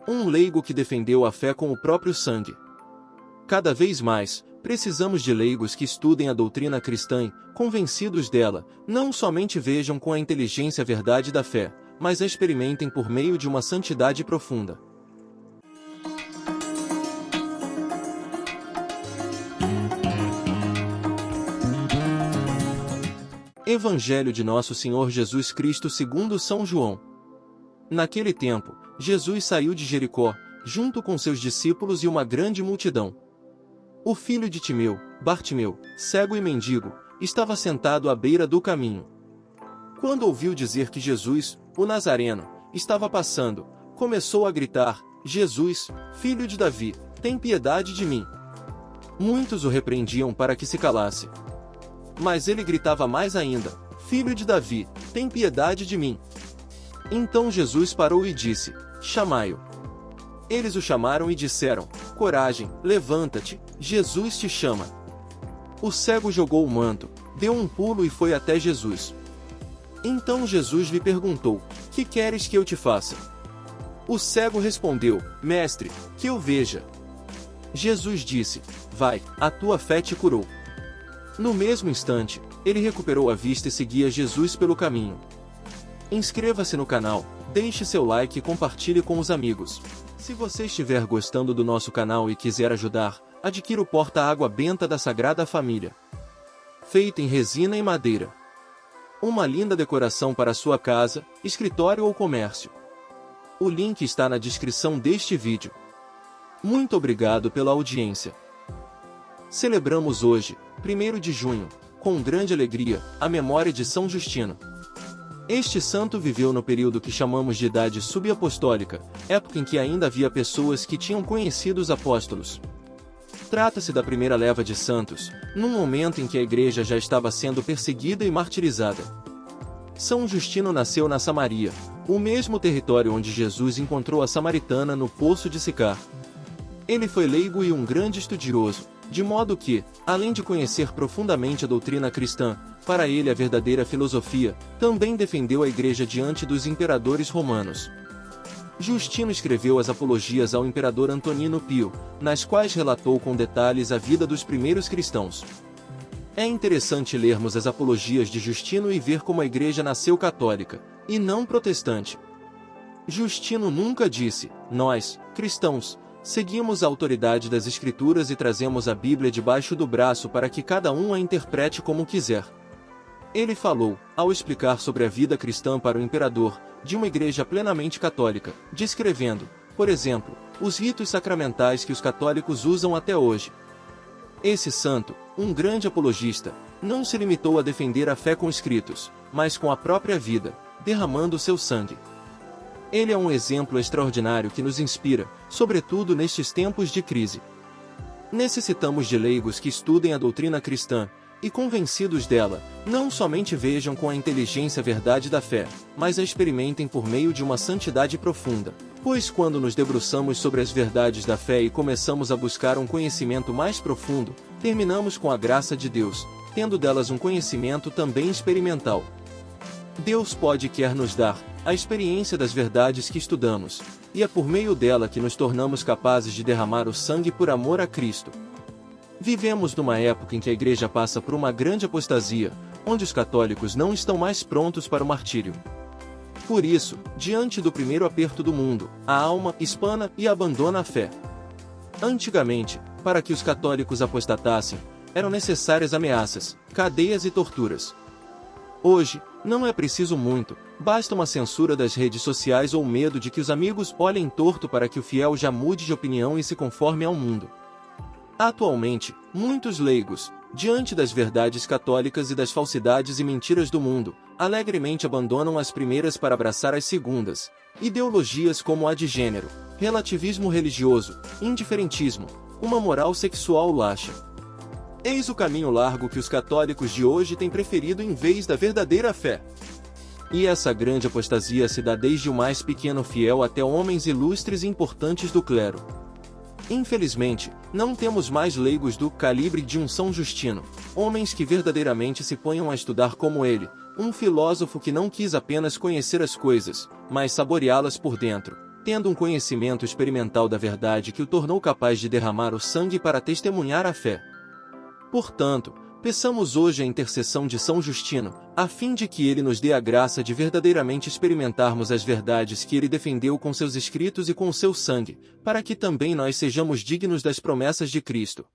Um leigo que defendeu a fé com o próprio sangue. Cada vez mais, precisamos de leigos que estudem a doutrina cristã, convencidos dela, não somente vejam com a inteligência a verdade da fé, mas a experimentem por meio de uma santidade profunda. Evangelho de Nosso Senhor Jesus Cristo segundo São João. Naquele tempo, Jesus saiu de Jericó, junto com seus discípulos e uma grande multidão. O filho de Timeu, Bartimeu, cego e mendigo, estava sentado à beira do caminho. Quando ouviu dizer que Jesus, o Nazareno, estava passando, começou a gritar: Jesus, filho de Davi, tem piedade de mim. Muitos o repreendiam para que se calasse. Mas ele gritava mais ainda: Filho de Davi, tem piedade de mim. Então Jesus parou e disse: Chamai-o. Eles o chamaram e disseram: Coragem, levanta-te, Jesus te chama. O cego jogou o manto, deu um pulo e foi até Jesus. Então Jesus lhe perguntou: Que queres que eu te faça? O cego respondeu: Mestre, que eu veja. Jesus disse: Vai, a tua fé te curou. No mesmo instante, ele recuperou a vista e seguia Jesus pelo caminho. Inscreva-se no canal, deixe seu like e compartilhe com os amigos. Se você estiver gostando do nosso canal e quiser ajudar, adquira o porta-água benta da Sagrada Família. Feito em resina e madeira. Uma linda decoração para sua casa, escritório ou comércio. O link está na descrição deste vídeo. Muito obrigado pela audiência. Celebramos hoje, 1º de junho, com grande alegria, a memória de São Justino. Este santo viveu no período que chamamos de Idade Subapostólica, época em que ainda havia pessoas que tinham conhecido os apóstolos. Trata-se da primeira leva de santos, num momento em que a igreja já estava sendo perseguida e martirizada. São Justino nasceu na Samaria, o mesmo território onde Jesus encontrou a samaritana no poço de Sicar. Ele foi leigo e um grande estudioso, de modo que, além de conhecer profundamente a doutrina cristã, para ele a verdadeira filosofia, também defendeu a igreja diante dos imperadores romanos. Justino escreveu as apologias ao imperador Antonino Pio, nas quais relatou com detalhes a vida dos primeiros cristãos. É interessante lermos as apologias de Justino e ver como a igreja nasceu católica, e não protestante. Justino nunca disse: nós, cristãos, seguimos a autoridade das Escrituras e trazemos a Bíblia debaixo do braço para que cada um a interprete como quiser. Ele falou, ao explicar sobre a vida cristã para o imperador, de uma igreja plenamente católica, descrevendo, por exemplo, os ritos sacramentais que os católicos usam até hoje. Esse santo, um grande apologista, não se limitou a defender a fé com escritos, mas com a própria vida, derramando seu sangue. Ele é um exemplo extraordinário que nos inspira, sobretudo nestes tempos de crise. Necessitamos de leigos que estudem a doutrina cristã, e convencidos dela, não somente vejam com a inteligência a verdade da fé, mas a experimentem por meio de uma santidade profunda. Pois quando nos debruçamos sobre as verdades da fé e começamos a buscar um conhecimento mais profundo, terminamos com a graça de Deus, tendo delas um conhecimento também experimental. Deus pode e quer nos dar a experiência das verdades que estudamos, e é por meio dela que nos tornamos capazes de derramar o sangue por amor a Cristo. Vivemos numa época em que a igreja passa por uma grande apostasia, onde os católicos não estão mais prontos para o martírio. Por isso, diante do primeiro aperto do mundo, a alma espana e abandona a fé. Antigamente, para que os católicos apostatassem, eram necessárias ameaças, cadeias e torturas. Hoje, não é preciso muito, basta uma censura das redes sociais ou medo de que os amigos olhem torto para que o fiel já mude de opinião e se conforme ao mundo. Atualmente, muitos leigos, diante das verdades católicas e das falsidades e mentiras do mundo, alegremente abandonam as primeiras para abraçar as segundas. Ideologias como a de gênero, relativismo religioso, indiferentismo, uma moral sexual laxa. Eis o caminho largo que os católicos de hoje têm preferido em vez da verdadeira fé. E essa grande apostasia se dá desde o mais pequeno fiel até homens ilustres e importantes do clero. Infelizmente, não temos mais leigos do calibre de um São Justino, homens que verdadeiramente se ponham a estudar como ele, um filósofo que não quis apenas conhecer as coisas, mas saboreá-las por dentro, tendo um conhecimento experimental da verdade que o tornou capaz de derramar o sangue para testemunhar a fé. Portanto, peçamos hoje a intercessão de São Justino, a fim de que ele nos dê a graça de verdadeiramente experimentarmos as verdades que ele defendeu com seus escritos e com o seu sangue, para que também nós sejamos dignos das promessas de Cristo.